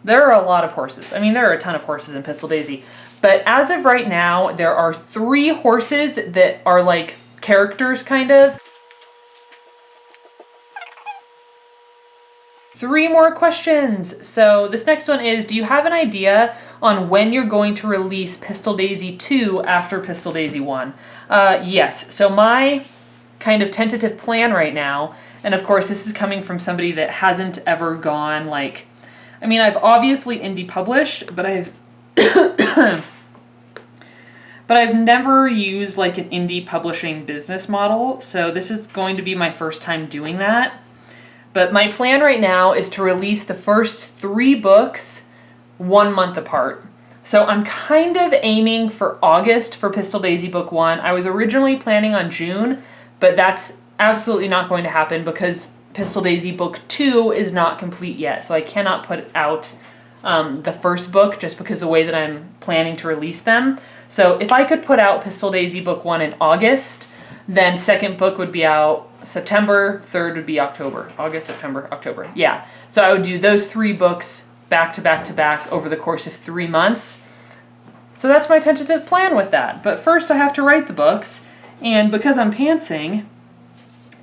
there are a lot of horses. I mean, there are a ton of horses in Pistol Daisy. But as of right now, there are 3 horses that are like characters, kind of. 3 more questions. So this next one is, do you have an idea on when you're going to release Pistol Daisy 2 after Pistol Daisy 1? Yes. So my kind of tentative plan right now, and of course this is coming from somebody that hasn't ever gone like, I mean, I've obviously indie published, but I've never used like an indie publishing business model. So this is going to be my first time doing that. But my plan right now is to release the first 3 books 1 month apart. So I'm kind of aiming for August for Pistol Daisy Book 1. I was originally planning on June, but that's absolutely not going to happen because Pistol Daisy Book 2 is not complete yet. So I cannot put out the first book just because of the way that I'm planning to release them. So if I could put out Pistol Daisy Book 1 in August, then second book would be out September, third would be October. August, September, October. Yeah. So I would do those 3 books back to back to back over the course of 3 months. So that's my tentative plan with that. But first I have to write the books, and because I'm pantsing,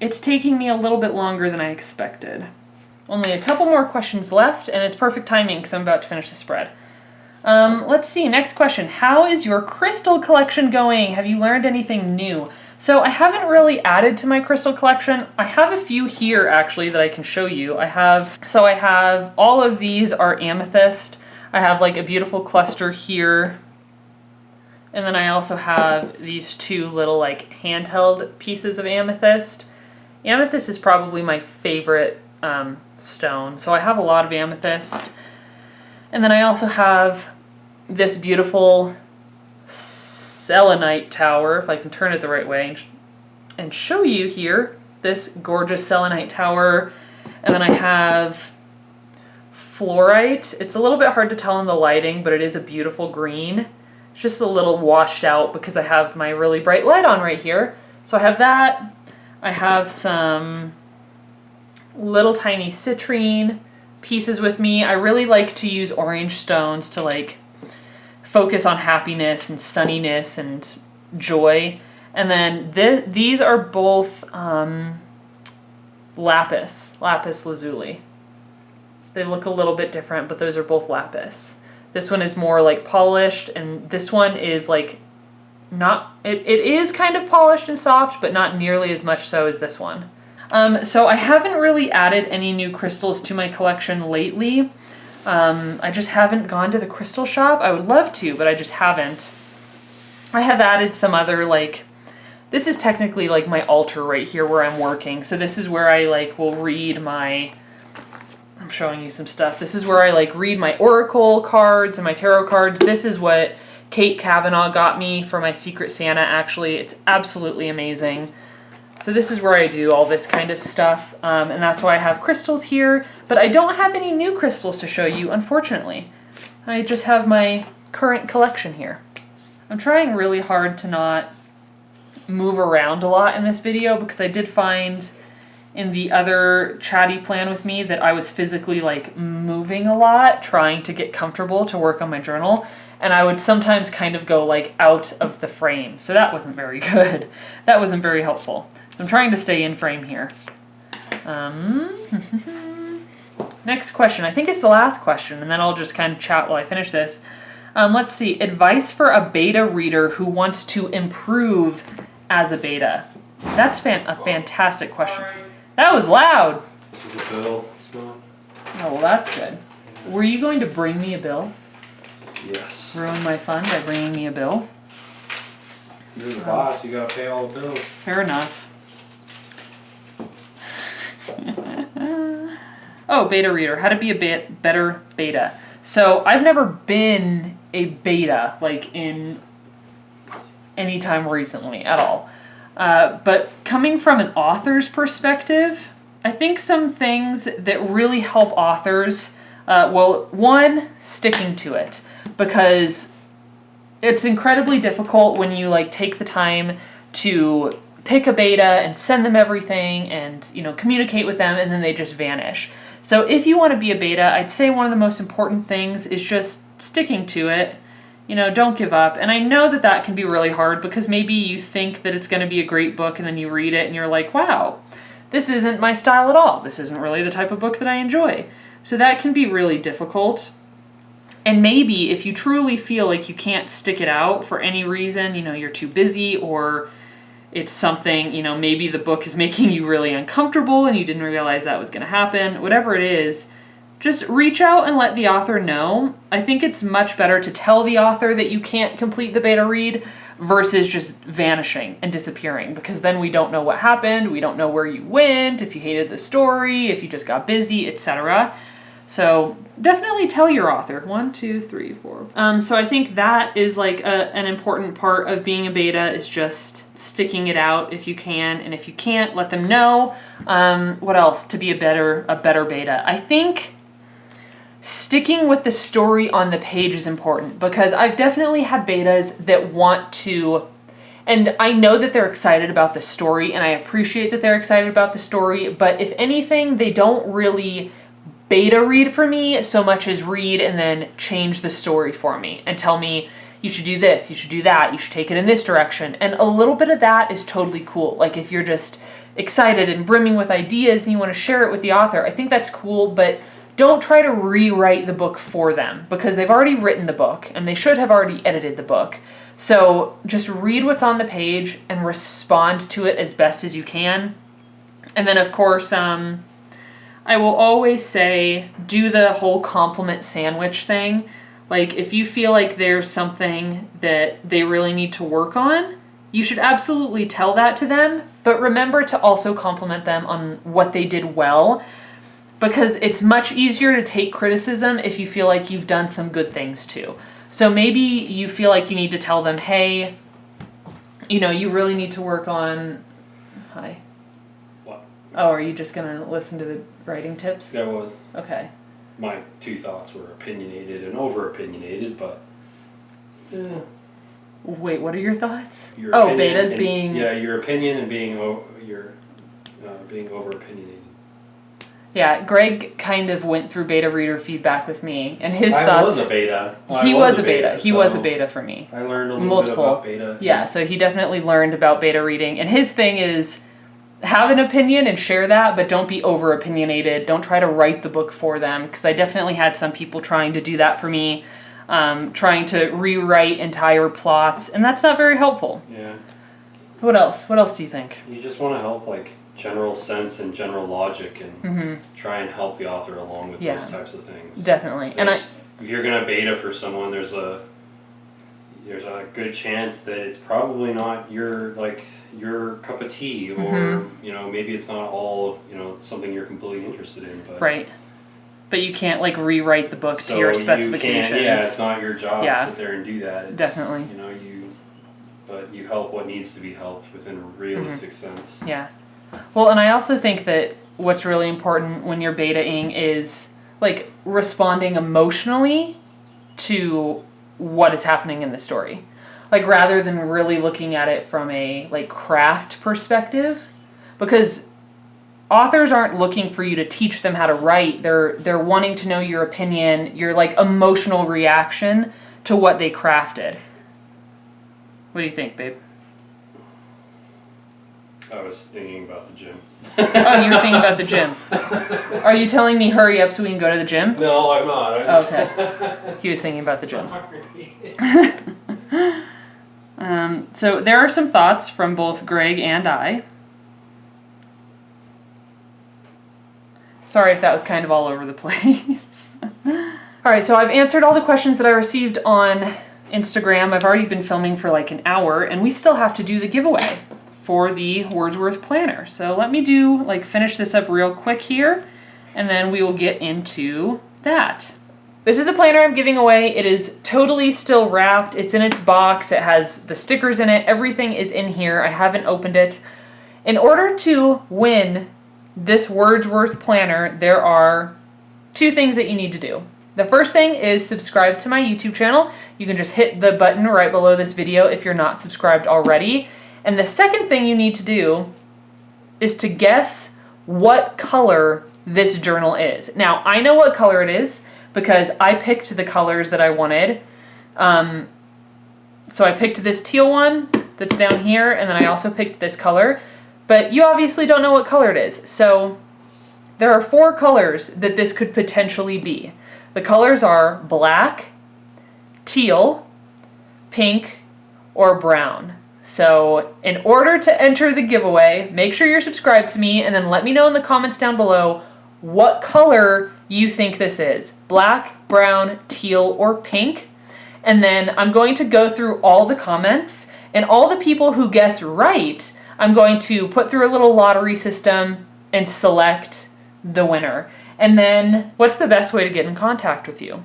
it's taking me a little bit longer than I expected. Only a couple more questions left, and it's perfect timing because I'm about to finish the spread. Let's see, next question. How is your crystal collection going? Have you learned anything new? So I haven't really added to my crystal collection. I have a few here actually that I can show you. I have all of these are amethyst. I have like a beautiful cluster here. And then I also have these 2 little like handheld pieces of amethyst. Amethyst is probably my favorite stone. So I have a lot of amethyst. And then I also have this beautiful selenite tower, if I can turn it the right way and show you here, this gorgeous selenite tower. And then I have fluorite. It's a little bit hard to tell in the lighting, but it is a beautiful green. It's just a little washed out because I have my really bright light on right here. So I have that. I have some little tiny citrine pieces with me. I really like to use orange stones to like focus on happiness and sunniness and joy. And then these are both lapis lazuli. They look a little bit different, but those are both lapis. This one is more like polished, and this one is like not, it is kind of polished and soft, but not nearly as much so as this one. So I haven't really added any new crystals to my collection lately. I just haven't gone to the crystal shop. I would love to, but I just haven't. I have added some other, like, this is technically like my altar right here where I'm working. So this is where I like will read my, I'm showing you some stuff. This is where I like read my oracle cards and my tarot cards. This is what Kate Kavanaugh got me for my Secret Santa, actually. It's absolutely amazing. So this is where I do all this kind of stuff, and that's why I have crystals here, but I don't have any new crystals to show you, unfortunately. I just have my current collection here. I'm trying really hard to not move around a lot in this video because I did find in the other chatty plan with me that I was physically like moving a lot, trying to get comfortable to work on my journal, and I would sometimes kind of go like out of the frame. So that wasn't very good. That wasn't very helpful. So I'm trying to stay in frame here. Next question. I think it's the last question, and then I'll just kind of chat while I finish this. Let's see. Advice for a beta reader who wants to improve as a beta. That's a fantastic question. That was loud. This is a bill. Oh, well, that's good. Were you going to bring me a bill? Yes. Ruin my fun by bringing me a bill? You're the boss. You gotta pay all the bills. Fair enough. Oh, beta reader. How to be a better beta. So I've never been a beta, like in any time recently at all. But coming from an author's perspective, I think some things that really help authors, well, one, sticking to it, because it's incredibly difficult when you like take the time to pick a beta and send them everything and, you know, communicate with them, and then they just vanish. So if you want to be a beta, I'd say one of the most important things is just sticking to it. You know, don't give up. And I know that that can be really hard because maybe you think that it's going to be a great book and then you read it and you're like, wow, this isn't my style at all. This isn't really the type of book that I enjoy. So that can be really difficult. And maybe if you truly feel like you can't stick it out for any reason, you know, you're too busy, or it's something, you know, maybe the book is making you really uncomfortable and you didn't realize that was going to happen, whatever it is, just reach out and let the author know. I think it's much better to tell the author that you can't complete the beta read versus just vanishing and disappearing, because then we don't know what happened, we don't know where you went, if you hated the story, if you just got busy, etc. So definitely tell your author. 1, 2, 3, 4. So I think that is like an important part of being a beta, is just sticking it out if you can, and if you can't, let them know. What else to be a better beta? I think sticking with the story on the page is important, because I've definitely had betas that want to, and I know that they're excited about the story, and I appreciate that they're excited about the story, but if anything, they don't really beta read for me so much as read and then change the story for me and tell me, you should do this, you should do that, you should take it in this direction. And a little bit of that is totally cool. Like if you're just excited and brimming with ideas and you want to share it with the author, I think that's cool, but don't try to rewrite the book for them, because they've already written the book and they should have already edited the book. So just read what's on the page and respond to it as best as you can. And then of course, I will always say, do the whole compliment sandwich thing. Like, if you feel like there's something that they really need to work on, you should absolutely tell that to them, but remember to also compliment them on what they did well, because it's much easier to take criticism if you feel like you've done some good things too. So maybe you feel like you need to tell them, hey, you know, you really need to work on... Hi. What? Oh, are you just going to listen to the writing tips? That was. Okay. My two thoughts were opinionated and over-opinionicated, but... Yeah. Wait, what are your thoughts? Your betas and, being... Yeah, your opinion and being being over-opinionated. Yeah, Greg kind of went through beta reader feedback with me, and his thoughts... I was a beta. He was a beta. He was a beta for me. I learned a little bit about beta. Yeah, so he definitely learned about beta reading, and his thing is... have an opinion and share that, but don't be over opinionated. Don't try to write the book for them, because I definitely had some people trying to do that for me, trying to rewrite entire plots, and that's not very helpful. Yeah. What else? What else do you think? You just want to help, like, general sense and general logic, and try and help the author along with those types of things. Definitely. If you're gonna beta for someone, there's a good chance that it's probably not your cup of tea, or you know, maybe it's not all, you know, something you're completely interested in. But right. But you can't like rewrite the book to your specifications. It's not your job to sit there and do that. It's, definitely. You know, but you help what needs to be helped within a realistic sense. Yeah. Well, and I also think that what's really important when you're betaing is like responding emotionally to what is happening in the story. Like rather than really looking at it from a like craft perspective, because authors aren't looking for you to teach them how to write. They're wanting to know your opinion, your like emotional reaction to what they crafted. What do you think, babe? I was thinking about the gym. Oh, you were thinking about the gym. Are you telling me hurry up so we can go to the gym? No, I'm not. Okay. He was thinking about the gym. So there are some thoughts from both Greg and I. Sorry if that was kind of all over the place. All right, so I've answered all the questions that I received on Instagram. I've already been filming for like an hour, and we still have to do the giveaway for the Wordsworth Planner. So let me finish this up real quick here, and then we will get into that. This is the planner I'm giving away. It is totally still wrapped. It's in its box. It has the stickers in it. Everything is in here. I haven't opened it. In order to win this Wordsworth Planner, there are 2 things that you need to do. The first thing is subscribe to my YouTube channel. You can just hit the button right below this video if you're not subscribed already. And the second thing you need to do is to guess what color this journal is. Now, I know what color it is because I picked the colors that I wanted. So I picked this teal one that's down here, and then I also picked this color. But you obviously don't know what color it is. So there are 4 colors that this could potentially be. The colors are black, teal, pink, or brown. So in order to enter the giveaway, make sure you're subscribed to me and then let me know in the comments down below what color you think this is. Black, brown, teal, or pink. And then I'm going to go through all the comments, and all the people who guess right, I'm going to put through a little lottery system and select the winner. And then what's the best way to get in contact with you?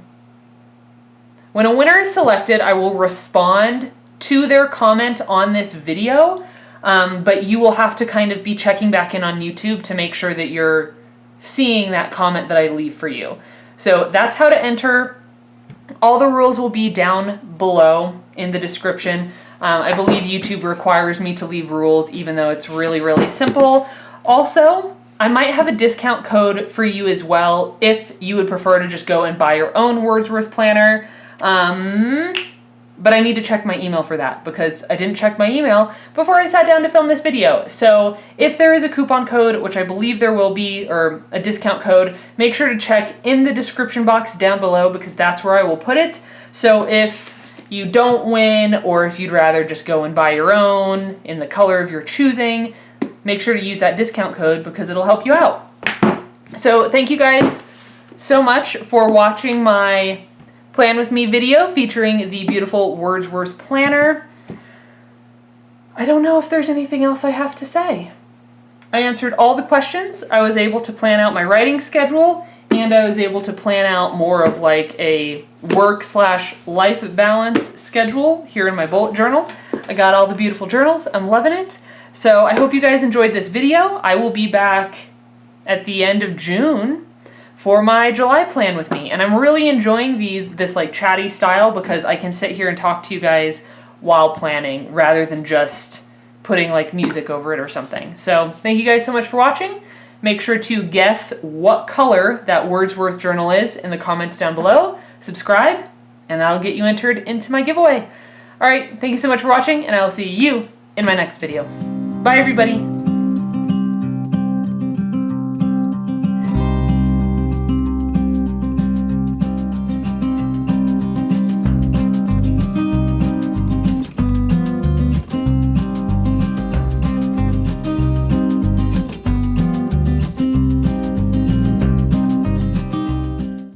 When a winner is selected, I will respond to their comment on this video, but you will have to kind of be checking back in on YouTube to make sure that you're seeing that comment that I leave for you. So that's how to enter. All the rules will be down below in the description. I believe YouTube requires me to leave rules, even though it's really, really simple. Also, I might have a discount code for you as well if you would prefer to just go and buy your own Wordsworth Planner. But I need to check my email for that because I didn't check my email before I sat down to film this video. So if there is a coupon code, which I believe there will be, or a discount code, make sure to check in the description box down below because that's where I will put it. So if you don't win, or if you'd rather just go and buy your own in the color of your choosing, make sure to use that discount code because it'll help you out. So thank you guys so much for watching my Plan With Me video featuring the beautiful Wordsworth Planner. I don't know if there's anything else I have to say. I answered all the questions. I was able to plan out my writing schedule, and I was able to plan out more of like a work/life balance schedule here in my bullet journal. I got all the beautiful journals. I'm loving it. So I hope you guys enjoyed this video. I will be back at the end of June for my July Plan With Me. And I'm really enjoying this like chatty style because I can sit here and talk to you guys while planning rather than just putting like music over it or something. So thank you guys so much for watching. Make sure to guess what color that Wordsworth journal is in the comments down below. Subscribe, and that'll get you entered into my giveaway. All right, thank you so much for watching, and I'll see you in my next video. Bye, everybody.